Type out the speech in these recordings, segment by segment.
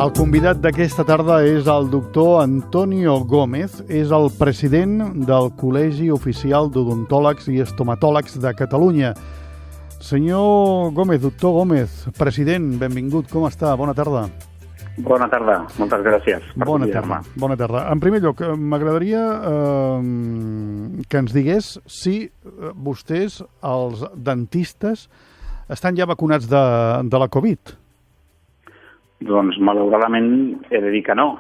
El convidat d'aquesta tarda és el doctor Antonio Gómez, és el president del Col·legi Oficial d'Odontòlegs i Estomatòlegs de Catalunya. Senyor Gómez, doctor Gómez, president, benvingut, com està? Bona tarda. Bona tarda, moltes gràcies. Bona tarda. En primer lloc, m'agradaria que ens digués si vostès, els dentistes, estan ja vacunats de la Covid. Doncs, malauradament, he de dir que no.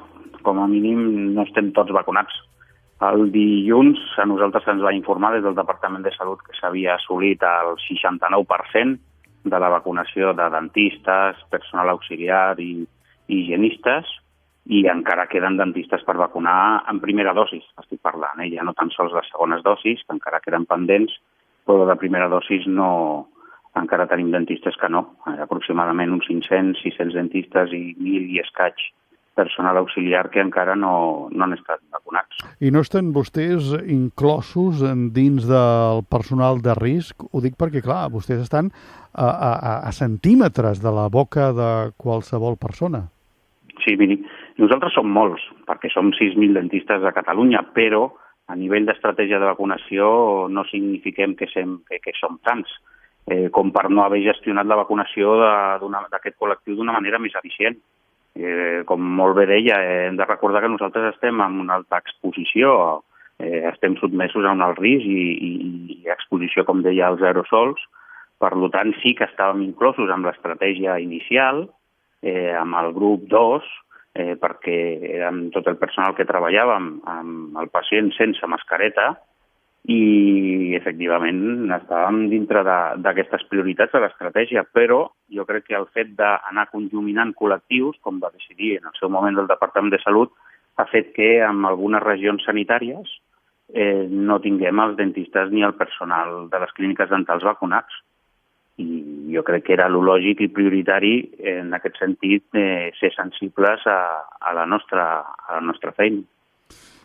Com a mínim, no estem tots vacunats. El dilluns a nosaltres se'ns va informar des del Departament de Salut que s'havia assolit el 69% de la vacunació de dentistes, personal auxiliar i higienistes, i encara queden dentistes per vacunar en primera dosis, estic parlant, ja no tan sols les segones dosis, que encara queden pendents, però de primera dosis encara tenim dentistes que no. Aproximadament uns 500-600 dentistes i 1.000 i escaig personal auxiliar que encara no han estat vacunats. I no estan vostès inclosos dins del personal de risc? Ho dic perquè, clar, vostès estan a centímetres de la boca de qualsevol persona. Sí, miri, nosaltres som molts, perquè som 6.000 dentistes a Catalunya, però a nivell d'estratègia de vacunació no signifiquem que som tants, com per no haver gestionat la vacunació d'aquest col·lectiu d'una manera més eficient. Com molt bé deia, hem de recordar que nosaltres estem en una alta exposició, estem sotmesos a un alt risc i exposició, com deia, als aerosols. Per tant, sí que estàvem inclosos amb l'estratègia inicial, amb el grup 2, perquè érem tot el personal que treballàvem amb el pacient sense mascareta, i efectivament estàvem dintre d'aquestes prioritats de l'estratègia, però jo crec que el fet d'anar conjuminant col·lectius, com va decidir en el seu moment el Departament de Salut, ha fet que en algunes regions sanitàries no tinguem els dentistes ni el personal de les clíniques dentals vacunats. I jo crec que era lo lògic i prioritari en aquest sentit ser sensibles a la nostra feina.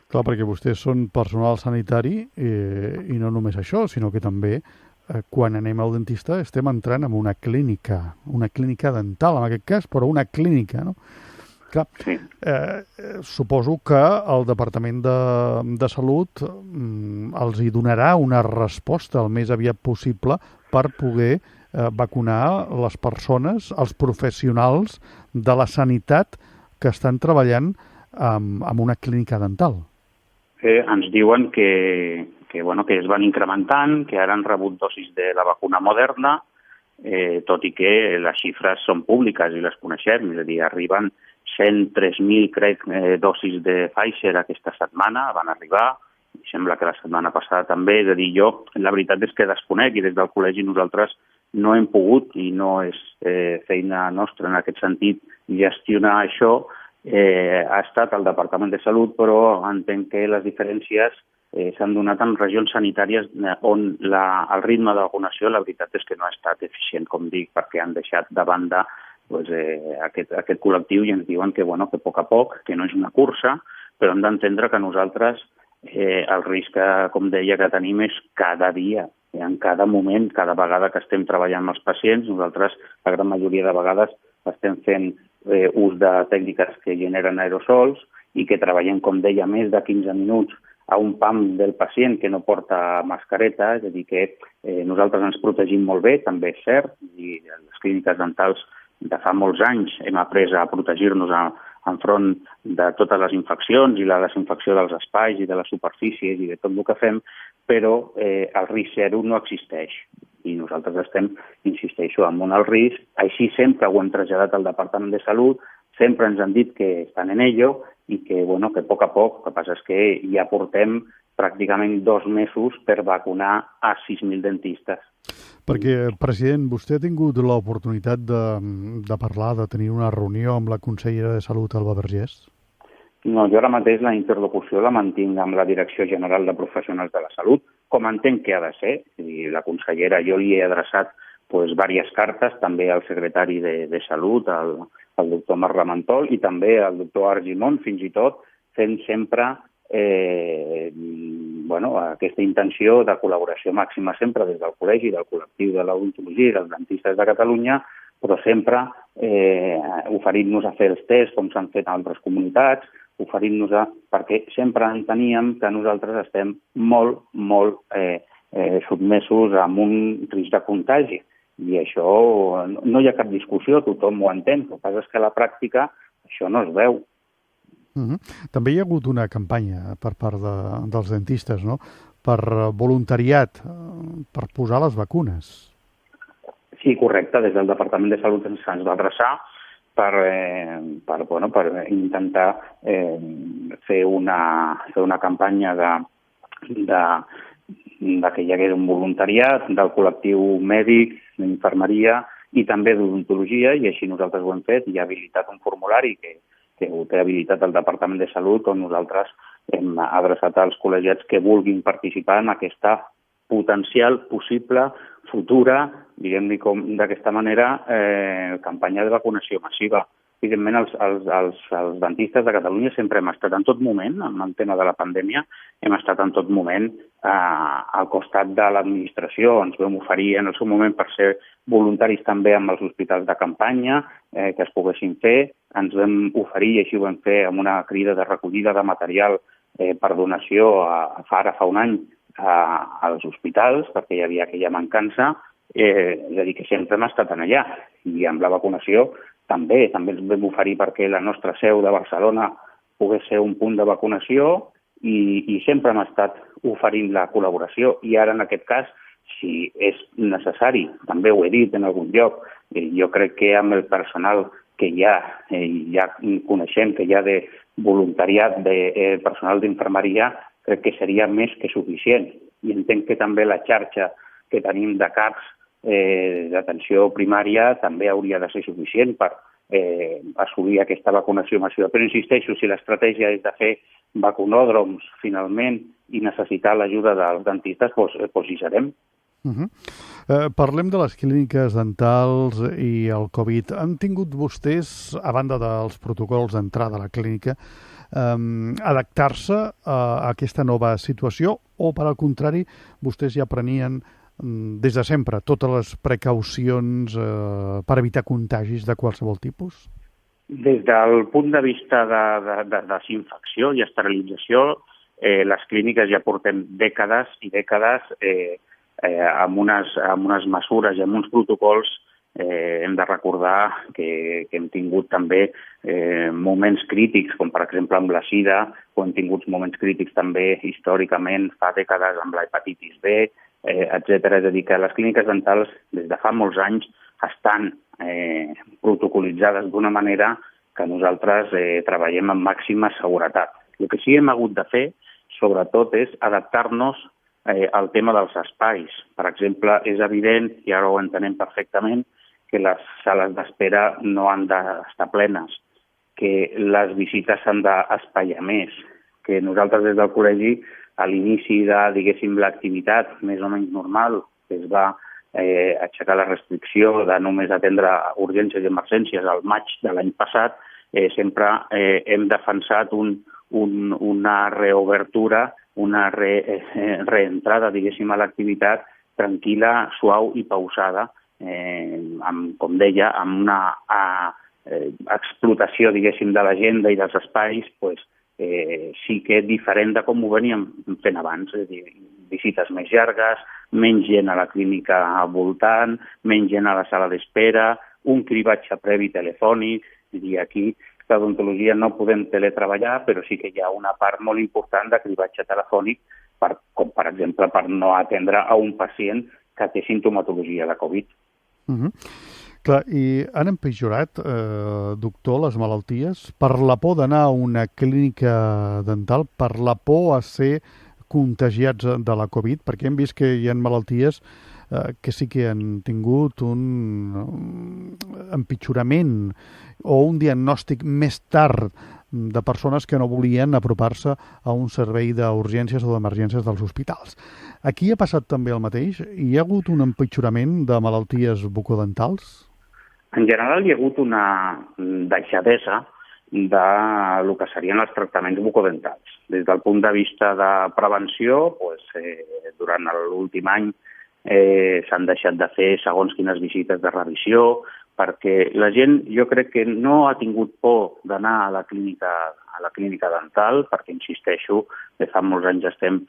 Clar, perquè vostès són personal sanitari i no només això, sinó que també quan anem al dentista estem entrant en una clínica dental, en aquest cas, però una clínica, no? Clar, sí. Suposo que el Departament de Salut els hi donarà una resposta el més aviat possible per poder vacunar les persones, els professionals de la sanitat que estan treballant en una clínica dental. Ens diuen que es van incrementant, que ara han rebut dosis de la vacuna Moderna, tot i que les xifres són públiques i les coneixem, és a dir, arriben 103.000, crec, dosis de Pfizer aquesta setmana, van arribar, i sembla que la setmana passada també, és a dir, jo, la veritat és que desconec, i des del col·legi nosaltres no hem pogut, i no és feina nostra en aquest sentit, gestionar això. Ha estat el Departament de Salut, però entenc que les diferències s'han donat en regions sanitàries on el ritme de vacunació, la veritat és que no ha estat eficient, com dic, perquè han deixat de banda aquest col·lectiu i ens diuen que a poc, que no és una cursa, però hem d'entendre que nosaltres el risc, com deia, que tenim és cada dia, en cada moment, cada vegada que estem treballant amb els pacients, nosaltres la gran majoria de vegades estem fent ús de tècniques que generen aerosols i que treballem, com deia, més de 15 minuts a un pam del pacient que no porta mascareta, és a dir, que nosaltres ens protegim molt bé, també és cert, i les clíniques dentals de fa molts anys hem après a protegir-nos enfront de totes les infeccions i la desinfecció dels espais i de les superfícies i de tot el que fem, però el risc zero no existeix. I nosaltres estem, insisteixo, amb un alt risc. Així sempre ho hem traslladat al Departament de Salut, sempre ens han dit que estan en ello i que, que a poc, el que passa és que ja portem pràcticament 2 mesos per vacunar a 6.000 dentistes. Perquè, president, vostè ha tingut l'oportunitat de parlar, de tenir una reunió amb la consellera de Salut, Alba Vergés? No, jo ara mateix la interlocució la mantinc amb la Direcció General de Professionals de la Salut, com entenc que ha de ser. I la consellera, jo li he adreçat diverses cartes, també al secretari de Salut, al doctor Marc Ramentol, i també al doctor Argimon, fins i tot, fent sempre aquesta intenció de col·laboració màxima sempre des del col·legi, del col·lectiu de l'odontologia i dels dentistes de Catalunya, però sempre oferint-nos a fer els tests com s'han fet en altres comunitats, perquè sempre enteníem que nosaltres estem molt sotmesos a un risc de contagi. I això no hi ha cap discussió, tothom ho entén. El que passa és que a la pràctica això no es veu. També hi ha hagut una campanya per part dels dentistes, no?, per voluntariat, per posar les vacunes. Sí, correcte. Des del Departament de Salut ens va adreçar per intentar fer una campanya de que hi hagués un voluntariat del col·lectiu mèdic, d'infermeria i també d'odontologia, i així nosaltres ho hem fet. Hi ha habilitat un formulari que ho té habilitat el Departament de Salut, on nosaltres hem adreçat als col·legiats que vulguin participar en aquesta potencial, possible, futura, diguem-ne d'aquesta manera, campanya de vacunació massiva. Evidentment, els dentistes de Catalunya sempre hem estat en tot moment, en el tema de la pandèmia, hem estat en tot moment al costat de l'administració. Ens vam oferir en el seu moment per ser voluntaris també amb els hospitals de campanya que es poguessin fer. Ens vam oferir, i així ho vam fer, amb una crida de recollida de material per donació fa un any als hospitals, perquè hi havia aquella mancança. És a dir, que sempre hem estat allà. I amb la vacunació també ens vam oferir perquè la nostra seu de Barcelona pogués ser un punt de vacunació i sempre hem estat oferint la col·laboració. I ara, en aquest cas, si és necessari, també ho he dit en algun lloc, jo crec que amb el personal que ja coneixem, que hi ha de voluntariat, de personal d'infermeria, crec que seria més que suficient. I entenc que també la xarxa que tenim de CAPs d'atenció primària també hauria de ser suficient per assolir aquesta vacunació massiva. Però insisteixo, si l'estratègia és de fer vacunòdroms finalment i necessitar l'ajuda dels dentistes, doncs hi serem. Parlem de les clíniques dentals i el Covid. Han tingut vostès, a banda dels protocols d'entrada a la clínica, adaptar-se a aquesta nova situació o, per al contrari, vostès ja prenien des de sempre totes les precaucions per evitar contagis de qualsevol tipus? Des del punt de vista de desinfecció i esterilització, les clíniques ja portem dècades i dècades amb unes mesures i amb uns protocols. Hem de recordar que hem tingut també moments crítics, com per exemple amb la sida, o hem tingut moments crítics també històricament fa dècades amb la hepatitis B, etc. És a dir, que les clíniques dentals des de fa molts anys estan protocolitzades d'una manera que nosaltres treballem amb màxima seguretat. El que sí hem hagut de fer, sobretot, és adaptar-nos al tema dels espais. Per exemple, és evident, i ara ho entenem perfectament, que les sales d'espera no han d'estar plenes, que les visites s'han d'espaiar més, que nosaltres des del col·legi, a l'inici de, diguéssim, l'activitat més o menys normal, que es va aixecar la restricció de només atendre urgències i emergències al maig de l'any passat, sempre hem defensat una reobertura, una reentrada, diguéssim, a l'activitat tranquil·la, suau i pausada, com deia, amb una explotació, diguéssim, de l'agenda i dels espais, sí que és diferent de com ho veníem fent abans, és a dir, visites més llargues, menys gent a la clínica al voltant, menys gent a la sala d'espera, un cribatge previ telefònic. És a dir, aquí l'odontologia no podem teletreballar, però sí que hi ha una part molt important de cribatge telefònic, com per exemple per no atendre a un pacient que té sintomatologia de Covid. Clar, i han empitjorat, doctor, les malalties per la por d'anar a una clínica dental, per la por a ser contagiats de la Covid, perquè hem vist que hi ha malalties que sí que han tingut un empitjorament o un diagnòstic més tard de persones que no volien apropar-se a un servei d'urgències o d'emergències dels hospitals. Aquí ha passat també el mateix? Hi ha hagut un empitjorament de malalties bucodentals? En general hi ha hagut una deixadesa del que serien els tractaments bucodentals. Des del punt de vista de prevenció, durant l'últim any s'han deixat de fer segons quines visites de revisió, perquè la gent, jo crec que no ha tingut por d'anar a la clínica dental, perquè, insisteixo, de fa molts anys estem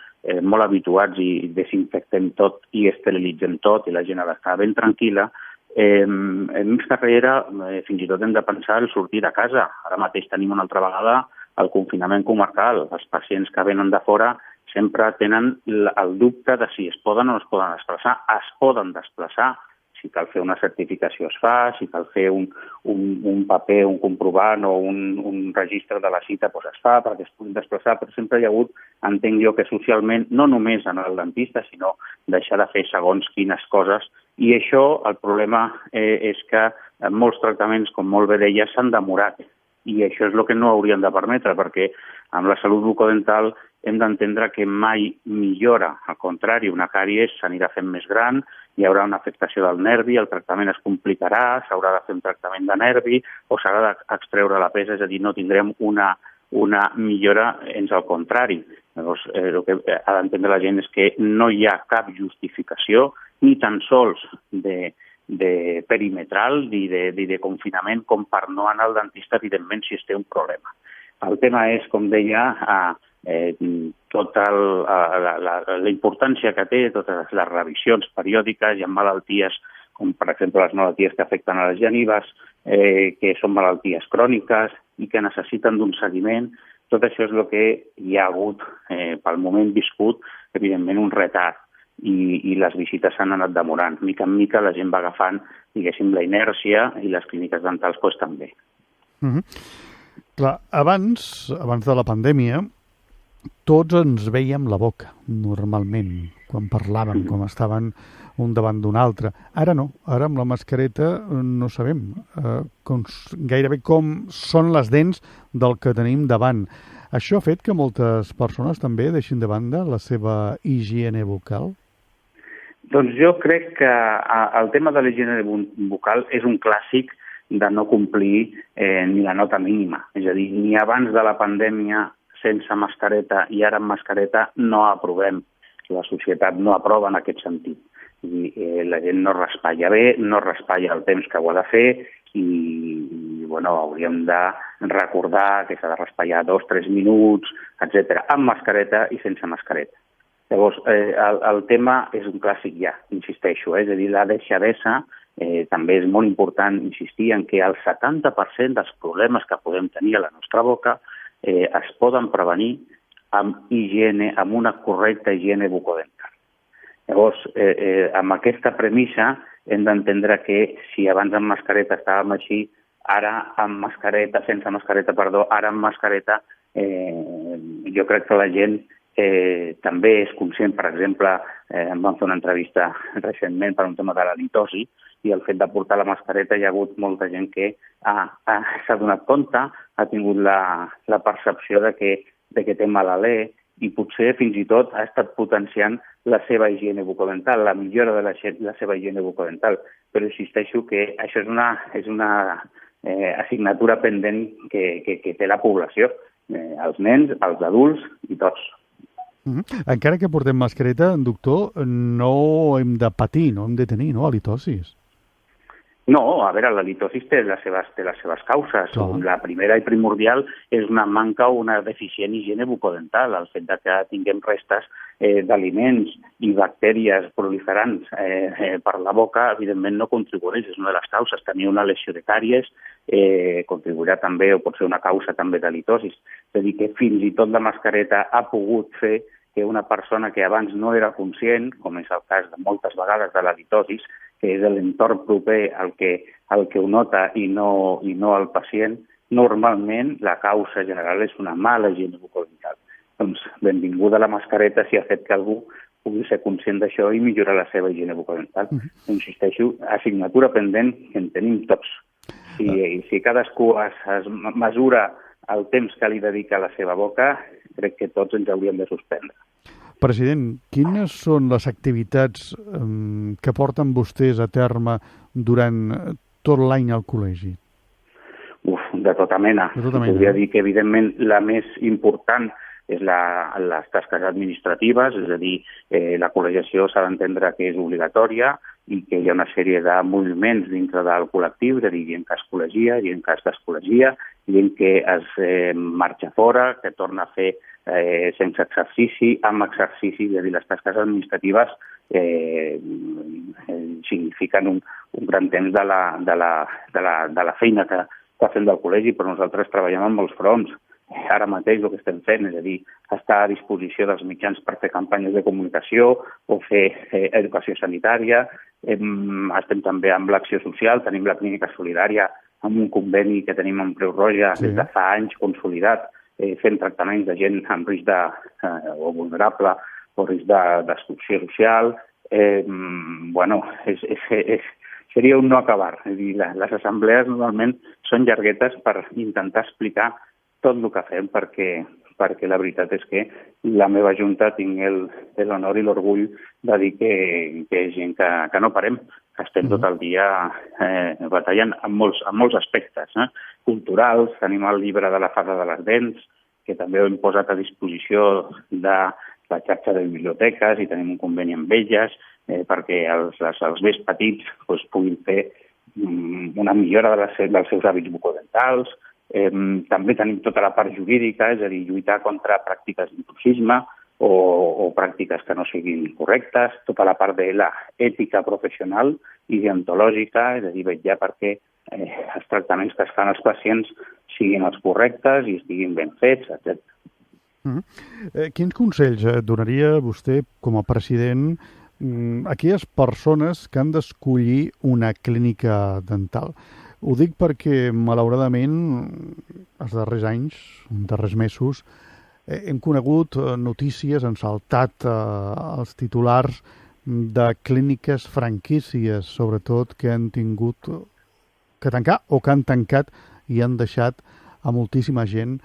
molt habituats i desinfectem tot i esterilitzem tot i la gent ha d'estar ben tranquil·la. En més carrera, fins i tot hem de pensar en sortir de casa. Ara mateix tenim una altra vegada el confinament comarcal. Els pacients que venen de fora sempre tenen el dubte de si es poden o no es poden desplaçar. Es poden desplaçar. Si cal fer una certificació es fa, si cal fer un paper, un comprovant o un registre de la cita, doncs es fa perquè es puguin desplaçar, però sempre hi ha hagut, entenc jo, que socialment, no només anar al dentista, sinó deixar de fer segons quines coses, i això, el problema és que molts tractaments, com molt bé deia, s'han demorat, i això és el que no hauríem de permetre, perquè amb la salut bucodental hem d'entendre que mai millora. Al contrari, una càries s'anirà fent més gran, hi haurà una afectació del nervi, el tractament es complicarà, s'haurà de fer un tractament de nervi o s'haurà d'extreure la pesa, és a dir, no tindrem una millora, ens al contrari. Llavors, el que ha d'entendre la gent és que no hi ha cap justificació, ni tan sols de perimetral ni de confinament com per no anar al dentista, evidentment, si es té un problema. El tema és, com deia, tota la importància que té totes les revisions periòdiques. Hi ha malalties com, per exemple, les malalties que afecten a les genives, que són malalties cròniques i que necessiten d'un seguiment. Tot això és el que hi ha hagut pel moment viscut, evidentment, un retard. I les visites s'han anat demorant. Mica en mica la gent va agafant, diguéssim, la inèrcia i les clíniques dentals doncs, també. Clar, abans de la pandèmia, tots ens veiem la boca, normalment, quan parlàvem, com estaven un davant d'un altre. Ara no, ara amb la mascareta no sabem gairebé com són les dents del que tenim davant. Això ha fet que moltes persones també deixin de banda la seva higiene bucal? Doncs jo crec que el tema de la higiene bucal és un clàssic de no complir ni la nota mínima. És a dir, ni abans de la pandèmia sense mascareta i ara amb mascareta no aprovem. La societat no aprova en aquest sentit. I la gent no raspalla bé, no raspalla el temps que ho ha de fer i hauríem de recordar que s'ha de raspallar 2-3 minuts, etc. amb mascareta i sense mascareta. Llavors, el tema és un clàssic ja, insisteixo, és a dir, la deixadesa. També és molt important insistir en que el 70% dels problemes que podem tenir a la nostra boca es poden prevenir amb higiene, amb una correcta higiene bucodental. Llavors, amb aquesta premissa hem d'entendre que si abans amb mascareta estàvem així, ara amb mascareta, sense mascareta, ara amb mascareta, jo crec que la gent també és conscient. Per exemple, em van fer una entrevista recentment per un tema de la litosi i el fet de portar la mascareta hi ha hagut molta gent que s'ha donat compte, ha tingut la percepció de que té mal alè i potser fins i tot ha estat potenciant la seva higiene bucodental, la millora de la seva higiene bucodental. Però insisteixo que això és una assignatura pendent que té la població, els nens, els adults i tots. Encara que portem mascareta, doctor, no hem de patir, no hem de tenir halitosis. No, a veure, la litosis té les seves causes. Clar. La primera i primordial és una manca o una deficient higiene bucodental. El fet de que tinguem restes d'aliments i bactèries proliferants per la boca, evidentment no contribueix, és una de les causes. Tenir una lesió de càries contribuirà també, o pot ser una causa també de litosis. És a dir, que fins i tot la mascareta ha pogut fer que una persona que abans no era conscient, com és el cas de moltes vegades de la litosis, que és l'entorn proper al que ho nota i no el pacient, normalment la causa general és una mala higiene bucodental. Doncs benvinguda la mascareta si ha fet que algú pugui ser conscient d'això i millorar la seva higiene bucodental. Insisteixo, assignatura pendent que en tenim tots. Si cadascú es mesura el temps que li dedica a la seva boca, crec que tots ens hauríem de suspendre. President, quines són les activitats que porten vostès a terme durant tot l'any al col·legi? De tota mena. Podria dir que, evidentment, la més important és les tasques administratives, és a dir, la col·legiació s'ha d'entendre que és obligatòria i que hi ha una sèrie de moviments dintre del col·lectiu, és a dir, gent que es col·legia, gent que es descol·legia, gent que es marxa fora, que torna a fer sense exercici, amb exercici, és a dir, les tasques administratives signifiquen un gran temps de la feina que fem del col·legi, però nosaltres treballem amb molts fronts. Ara mateix el que estem fent, és a dir, estar a disposició dels mitjans per fer campanyes de comunicació o fer educació sanitària. Estem també amb l'acció social, tenim la clínica solidària amb un conveni que tenim amb Creu Roja des de fa anys consolidat, fent tractaments de gent amb risc o vulnerable o risc d'exclusió social. Seria un no acabar. És a dir, les assemblees normalment són llarguetes per intentar explicar tot el que fem, perquè la veritat és que la meva junta tinc l'honor i l'orgull de dir que és gent que no parem, que estem tot el dia batallant en molts aspectes culturals. Tenim el llibre de la Fada de les Dents, que també ho hem posat a disposició de la xarxa de biblioteques i tenim un conveni amb elles perquè els més petits puguin fer una millora dels seus hàbits bucodentals. També tenim tota la part jurídica, és a dir, lluitar contra pràctiques d'intrusisme o pràctiques que no siguin correctes, tota la part de l'ètica professional i deontològica, és a dir, vetllar perquè els tractaments que es fan als pacients siguin els correctes i estiguin ben fets, etc. Quins consells donaria vostè com a president a aquelles persones que han d'escollir una clínica dental? Ho dic perquè, malauradament, els darrers anys, els darrers mesos, hem conegut notícies, han saltat els titulars de clíniques franquícies, sobretot, que han tingut que tancar o que han tancat i han deixat a moltíssima gent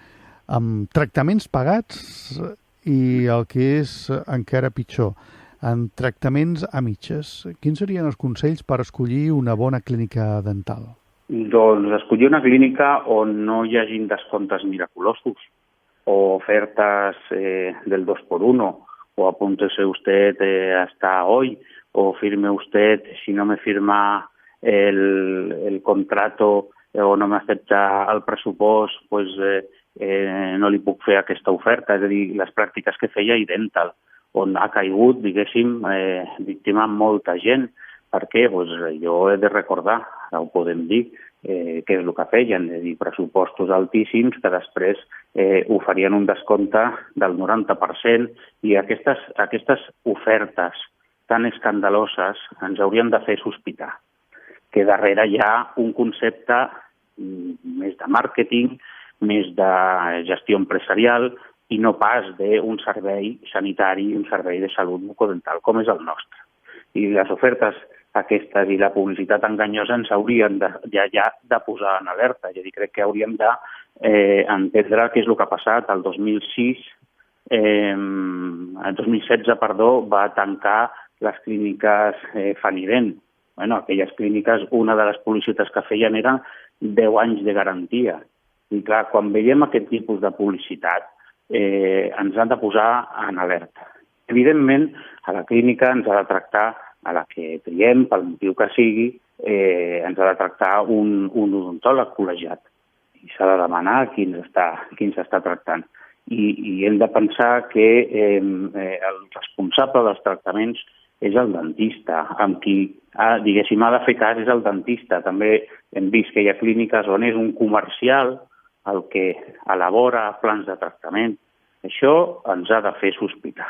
amb tractaments pagats i el que és encara pitjor, amb tractaments a mitges. Quins serien els consells per escollir una bona clínica dental? Doncs escollir una clínica on no hi hagin descomptes miraculosos o ofertes del 2x1 o apúntese usted hasta hoy o firme usted, si no me firma el contrato o no m'accepta el pressupost, pues no li puc fer aquesta oferta. És a dir, les pràctiques que feia Idental, on ha caigut, diguéssim, víctima molta gent. Per què? Pues jo he de recordar, ara ho podem dir, què és el que feien, és a dir, pressupostos altíssims que després oferien un descompte del 90% i aquestes ofertes tan escandaloses ens haurien de fer sospitar que darrere hi ha un concepte més de màrqueting, més de gestió empresarial i no pas d'un servei sanitari, un servei de salut bucodental com és el nostre. I les ofertes aquestes i la publicitat enganyosa ens haurien ja de posar en alerta. És a dir, crec que hauríem d'entendre què és el que ha passat. El 2016 va tancar les clíniques Fanident. Aquelles clíniques, una de les publicitats que feien eren 10 anys de garantia. I clar, quan veiem aquest tipus de publicitat, ens han de posar en alerta. Evidentment, a la clínica ens ha de tractar, a la que triem, pel motiu que sigui, ens ha de tractar un odontòleg col·legiat. I s'ha de demanar qui ens està tractant. I hem de pensar que el responsable dels tractaments és el dentista, amb qui, diguéssim, ha de fer cas és el dentista. També hem vist que hi ha clíniques on és un comercial el que elabora plans de tractament. Això ens ha de fer sospitar.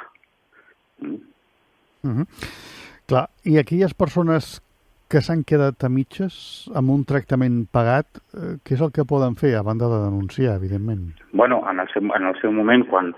Clar, i aquelles persones que s'han quedat a mitges amb un tractament pagat, què és el que poden fer a banda de denunciar, evidentment? Bueno, en el seu moment, quan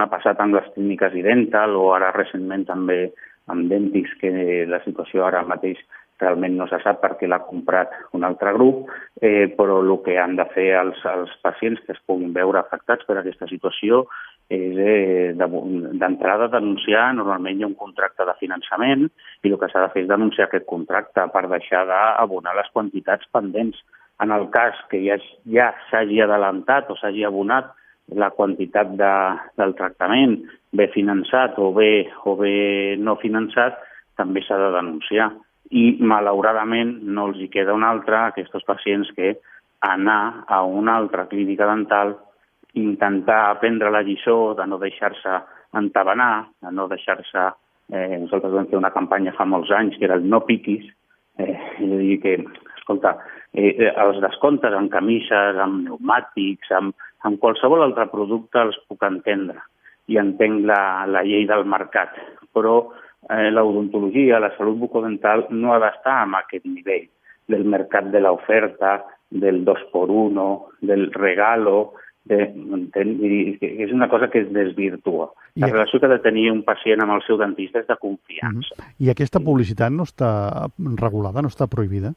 ha passat amb les clíniques Idental o ara recentment també amb Dentix, que la situació ara mateix realment no se sap perquè l'ha comprat un altre grup, però el que han de fer els pacients que es puguin veure afectats per aquesta situació és d'entrada denunciar. Normalment hi ha un contracte de finançament i el que s'ha de fer és denunciar aquest contracte per deixar d'abonar les quantitats pendents. En el cas que ja s'hagi adelantat o s'hagi abonat la quantitat del tractament, bé finançat o bé no finançat, també s'ha de denunciar. I, malauradament, no els hi queda un altre a aquests pacients que anar a una altra clínica dental, intentar aprendre la lliçó de no deixar-se entabanar, de no deixar-se... nosaltres vam fer una campanya fa molts anys que era el no piquis, és a dir que, escolta, els descomptes en camises, amb pneumàtics, amb qualsevol altre producte els puc entendre i entenc la llei del mercat, però l'odontologia, la salut bucodental no ha d'estar en aquest nivell del mercat de l'oferta, del 2x1, del regalo, és una cosa que es desvirtua. La relació que ha de tenir un pacient amb el seu dentista és de confiança. I aquesta publicitat no està regulada, no està prohibida?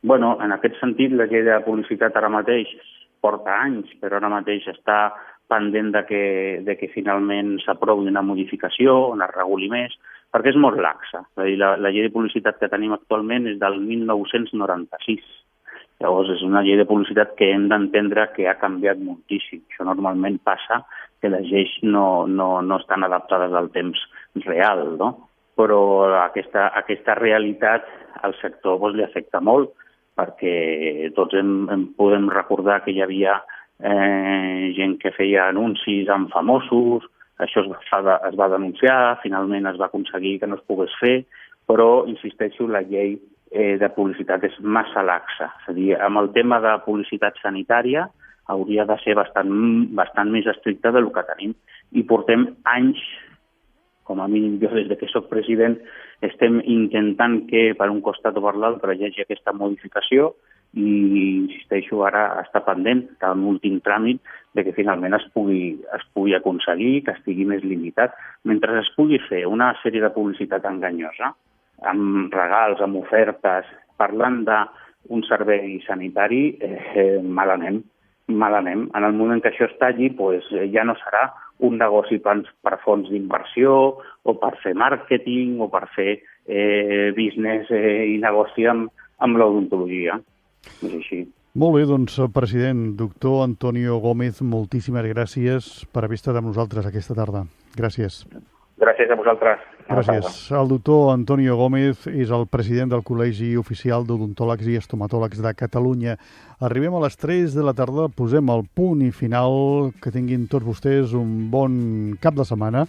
Bueno, en aquest sentit, la llei de publicitat ara mateix porta anys, però ara mateix està pendent de que finalment s'aprovi una modificació, on es reguli més, perquè és molt laxa. La llei de publicitat que tenim actualment és del 1996. Llavors, és una llei de publicitat que hem d'entendre que ha canviat moltíssim. Això normalment passa que les lleis no estan adaptades al temps real, no? Però aquesta realitat al sector li afecta molt, perquè tots podem recordar que hi havia gent que feia anuncis amb famosos, això es va denunciar, finalment es va aconseguir que no es pogués fer, però, insisteixo, la llei de publicitat és massa laxa. És a dir, amb el tema de publicitat sanitària hauria de ser bastant més estricta del que tenim. I portem anys, com a mínim jo des que soc president, estem intentant que per un costat o per l'altre hi hagi aquesta modificació i, insisteixo, ara està pendent, està en últim tràmit, de que finalment es pugui aconseguir, que estigui més limitat. Mentre es pugui fer una sèrie de publicitat enganyosa, amb regals, amb ofertes, parlant d'un servei sanitari, mal anem. En el moment que això es talli, ja no serà un negoci per fons d'inversió o per fer màrqueting o per fer business i negoci amb l'odontologia. És així. Molt bé, doncs, president, doctor Antonio Gómez, moltíssimes gràcies per haver estat amb nosaltres aquesta tarda. Gràcies. Gràcies a vosaltres. Gràcies. El doctor Antonio Gómez és el president del Col·legi Oficial d'Odontòlegs i Estomatòlegs de Catalunya. Arribem a les 3 de la tarda, posem el punt i final. Que tinguin tots vostès un bon cap de setmana.